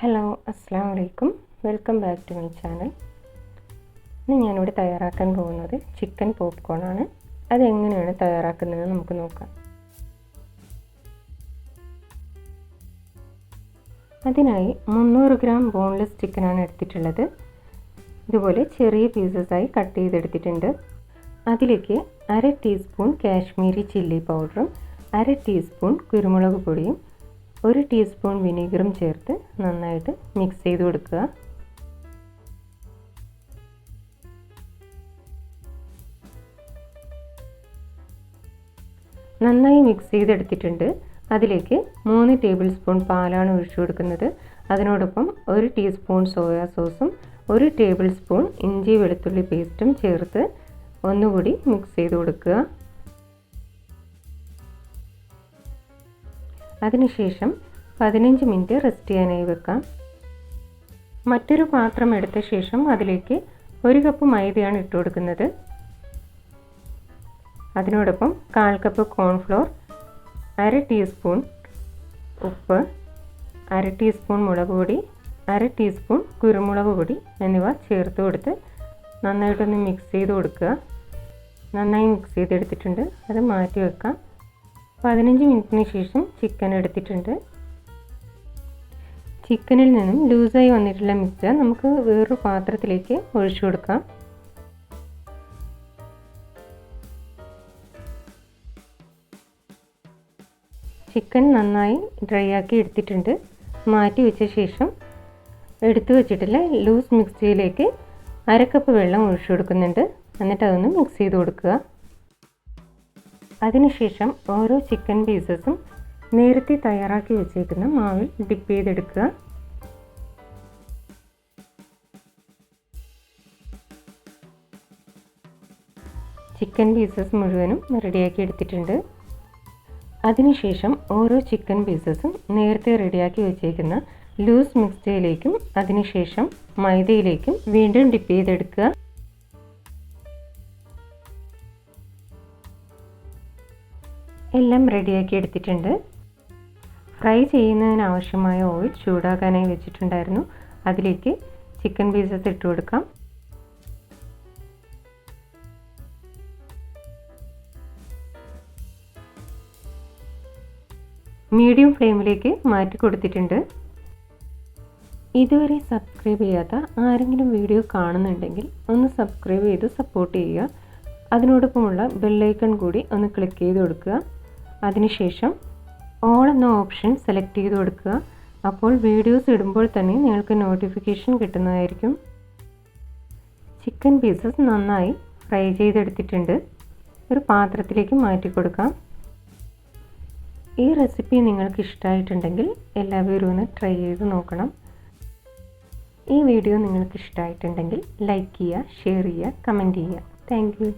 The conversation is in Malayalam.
ഹലോ അസ്സാം വലൈക്കും, welcome back to my channel. ഇന്ന് ഞാനിവിടെ തയ്യാറാക്കാൻ പോകുന്നത് ചിക്കൻ പോപ്കോൺ ആണ്. അതെങ്ങനെയാണ് തയ്യാറാക്കുന്നത് നമുക്ക് നോക്കാം. അതിനായി 300 ഗ്രാം ബോൺലെസ് ചിക്കനാണ് എടുത്തിട്ടുള്ളത്. ഇതുപോലെ ചെറിയ പീസസായി കട്ട് ചെയ്തെടുത്തിട്ടുണ്ട്. അതിലേക്ക് 1/2 ടീസ്പൂൺ കാശ്മീരി ചില്ലി പൗഡറും 1/2 ടീസ്പൂൺ കുരുമുളക് പൊടിയും 1 ടീസ്പൂൺ വിനീഗറും ചേർത്ത് നന്നായിട്ട് മിക്സ് ചെയ്ത് കൊടുക്കുക. നന്നായി മിക്സ് ചെയ്തെടുത്തിട്ടുണ്ട്. അതിലേക്ക് 3 ടേബിൾ സ്പൂൺ പാലാണ് ഒഴിച്ചു കൊടുക്കുന്നത്. അതിനോടൊപ്പം 1 ടീസ്പൂൺ സോയാ സോസും 1 ടേബിൾ സ്പൂൺ ഇഞ്ചി വെളുത്തുള്ളി പേസ്റ്റും ചേർത്ത് ഒന്നുകൂടി മിക്സ് ചെയ്ത് കൊടുക്കുക. അതിനുശേഷം 15 മിനിറ്റ് റെസ്റ്റ് ചെയ്യാനായി വെക്കാം. മറ്റൊരു പാത്രം എടുത്ത ശേഷം അതിലേക്ക് 1 കപ്പ് മൈദയാണ് ഇട്ട് കൊടുക്കുന്നത്. അതിനോടൊപ്പം 1/4 കപ്പ് കോൺഫ്ലോർ, 1/2 ടീസ്പൂൺ ഉപ്പ്, 1/2 ടീസ്പൂൺ മുളക് പൊടി, 1/2 ടീസ്പൂൺ കുരുമുളക് പൊടി എന്നിവ ചേർത്ത് കൊടുത്ത് നന്നായിട്ടൊന്ന് മിക്സ് ചെയ്ത് കൊടുക്കുക. നന്നായി മിക്സ് ചെയ്തെടുത്തിട്ടുണ്ട്. അത് മാറ്റി വെക്കാം. 15 മിനിറ്റിന് ശേഷം ചിക്കൻ എടുത്തിട്ടുണ്ട്. ചിക്കനിൽ നിന്നും ലൂസായി വന്നിട്ടുള്ള മിക്സ്ചർ നമുക്ക് വേറൊരു പാത്രത്തിലേക്ക് ഒഴിച്ചു കൊടുക്കാം. ചിക്കൻ നന്നായി ഡ്രൈ ആക്കി എടുത്തിട്ടുണ്ട്. മാറ്റി വെച്ച ശേഷം എടുത്തു വെച്ചിട്ടുള്ള ലൂസ് മിക്സിയിലേക്ക് 1/2 കപ്പ് വെള്ളം ഒഴിച്ചു കൊടുക്കുന്നുണ്ട്. എന്നിട്ട് അതൊന്ന് മിക്സ് ചെയ്ത് കൊടുക്കുക. അതിനുശേഷം ഓരോ ചിക്കൻ പീസസും നേരത്തെ തയ്യാറാക്കി വെച്ചേക്കുന്ന മാവിൽ ഡിപ്പ് ചെയ്തെടുക്കുക. ചിക്കൻ പീസസ് മുഴുവനും റെഡിയാക്കി എടുത്തിട്ടുണ്ട്. അതിനുശേഷം ഓരോ ചിക്കൻ പീസസും നേരത്തെ റെഡിയാക്കി വെച്ചേക്കുന്ന ലൂസ് മിക്സ്ചറിലേക്കും അതിനുശേഷം മൈദയിലേക്കും വീണ്ടും ഡിപ്പ് ചെയ്തെടുക്കുക. എല്ലാം റെഡിയാക്കി എടുത്തിട്ടുണ്ട്. ഫ്രൈ ചെയ്യുന്നതിനാവശ്യമായ ഓയിൽ ചൂടാക്കാനായി വെച്ചിട്ടുണ്ടായിരുന്നു. അതിലേക്ക് ചിക്കൻ പീസസ് ഇട്ട് കൊടുക്കാം. മീഡിയം ഫ്ലെയിമിലേക്ക് മാറ്റി കൊടുത്തിട്ടുണ്ട്. ഇതുവരെ സബ്സ്ക്രൈബ് ചെയ്യാത്ത ആരെങ്കിലും വീഡിയോ കാണുന്നുണ്ടെങ്കിൽ ഒന്ന് സബ്സ്ക്രൈബ് ചെയ്ത് സപ്പോർട്ട് ചെയ്യുക. അതിനോടൊപ്പമുള്ള ബെല്ലൈക്കൺ കൂടി ഒന്ന് ക്ലിക്ക് ചെയ്ത് കൊടുക്കുക. അതിനുശേഷം ഓൾ എന്ന ഓപ്ഷൻ സെലക്ട് ചെയ്ത് കൊടുക്കുക. അപ്പോൾ വീഡിയോസ് ഇടുമ്പോൾ തന്നെ നിങ്ങൾക്ക് നോട്ടിഫിക്കേഷൻ കിട്ടുന്നതായിരിക്കും. ചിക്കൻ പീസസ് നന്നായി ഫ്രൈ ചെയ്തെടുത്തിട്ടുണ്ട്. ഒരു പാത്രത്തിലേക്ക് മാറ്റി കൊടുക്കാം. ഈ റെസിപ്പി നിങ്ങൾക്ക് ഇഷ്ടമായിട്ടുണ്ടെങ്കിൽ എല്ലാവരും ഒന്ന് ട്രൈ ചെയ്ത് നോക്കണം. ഈ വീഡിയോ നിങ്ങൾക്ക് ഇഷ്ടമായിട്ടുണ്ടെങ്കിൽ ലൈക്ക് ചെയ്യുക, ഷെയർ ചെയ്യുക, കമൻറ്റ് ചെയ്യുക. Thank you.